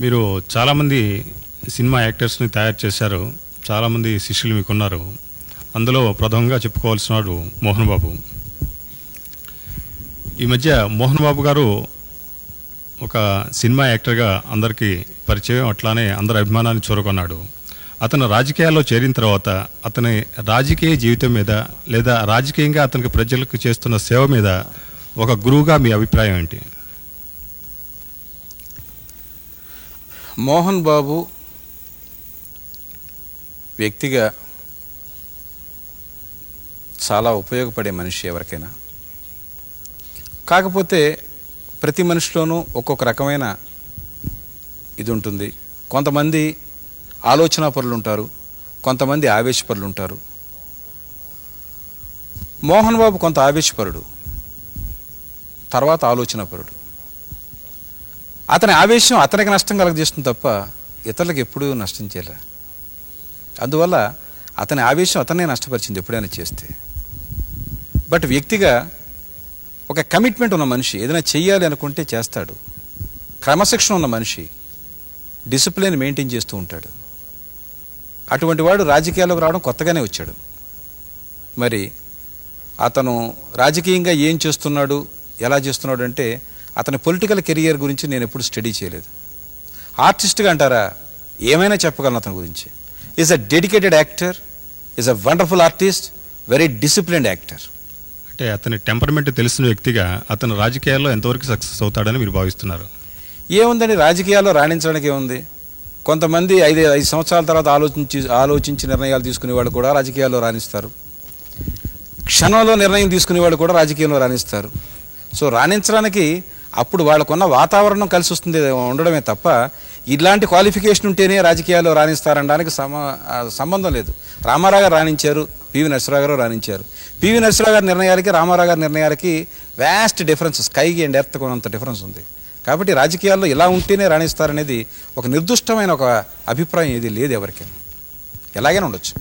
మీరు చాలామంది సినిమా యాక్టర్స్ని తయారు చేశారు, చాలామంది శిష్యులు మీకున్నారు. అందులో ప్రథమంగా చెప్పుకోవాల్సిన వాడు మోహన్ బాబు. ఈ మధ్య మోహన్ బాబు గారు ఒక సినిమా యాక్టర్గా అందరికీ పరిచయం, అట్లానే అందరి అభిమానాన్ని చూరగొన్నాడు. అతను రాజకీయాల్లో చేరిన తర్వాత అతని రాజకీయ జీవితం మీద లేదా రాజకీయంగా అతనికి ప్రజలకు చేస్తున్న సేవ మీద ఒక గురువుగా మీ అభిప్రాయం ఏంటి? మోహన్ బాబు వ్యక్తిగా చాలా ఉపయోగపడే మనిషి ఎవరికైనా. కాకపోతే ప్రతి మనిషిలోనూ ఒక్కొక్క రకమైన ఇది ఉంటుంది. కొంతమంది ఆలోచనా పరులు ఉంటారు, కొంతమంది ఆవేశపరులు ఉంటారు. మోహన్ బాబు కొంత ఆవేశపరుడు, తర్వాత ఆలోచనాపరుడు. అతని ఆవేశం అతనికి నష్టం కలగజేస్తుంది తప్ప ఇతరులకు ఎప్పుడూ నష్టం చేయలే. అందువల్ల అతని ఆవేశం అతనే నష్టపరిచింది ఎప్పుడైనా చేస్తే. బట్ వ్యక్తిగా ఒక కమిట్మెంట్ ఉన్న మనిషి, ఏదైనా చెయ్యాలి అనుకుంటే చేస్తాడు. క్రమశిక్షణ ఉన్న మనిషి, డిసిప్లిన్ మెయింటైన్ చేస్తూ ఉంటాడు. అటువంటి వాడు రాజకీయాల్లోకి రావడం కొత్తగానే వచ్చాడు. మరి అతను రాజకీయంగా ఏం చేస్తున్నాడు, ఎలా చేస్తున్నాడు అంటే అతని పొలిటికల్ కెరియర్ గురించి నేను ఎప్పుడు స్టడీ చేయలేదు. ఆర్టిస్ట్గా అంటారా, ఏమైనా చెప్పగలను అతని గురించి. Is a dedicated actor, is a wonderful artist, very disciplined actor. అంటే అతని టెంపర్మెంట్ తెలిసిన వ్యక్తిగా అతను రాజకీయాల్లో ఎంతవరకు సక్సెస్ అవుతాడని మీరు భావిస్తున్నారు? ఏముందని రాజకీయాల్లో రాణించడానికి ఏముంది? కొంతమంది 5 సంవత్సరాల తర్వాత ఆలోచించి నిర్ణయాలు తీసుకునే వాళ్ళు కూడా రాజకీయాల్లో రాణిస్తారు. క్షణంలో నిర్ణయం తీసుకునే వాళ్ళు కూడా రాజకీయంలో రాణిస్తారు. సో రాణించడానికి అప్పుడు వాళ్ళకున్న వాతావరణం కలిసి వస్తుంది ఉండడమే తప్ప ఇలాంటి క్వాలిఫికేషన్ ఉంటేనే రాజకీయాల్లో రాణిస్తారనడానికి సంబంధం లేదు. రామారావు గారు రాణించారు, పివి నరసింహరావు గారు రాణించారు. పివి నరసింహరావు గారి నిర్ణయాలకి రామారావు గారి నిర్ణయాలకి వ్యాస్ట్ డిఫరెన్స్, స్కైకి అండ్ ఎర్త్ కొనంత డిఫరెన్స్ ఉంది. కాబట్టి రాజకీయాల్లో ఇలా ఉంటేనే రాణిస్తారనేది ఒక నిర్దిష్టమైన ఒక అభిప్రాయం ఏది లేదు ఎవరికైనా. ఎలాగైనా ఉండొచ్చు.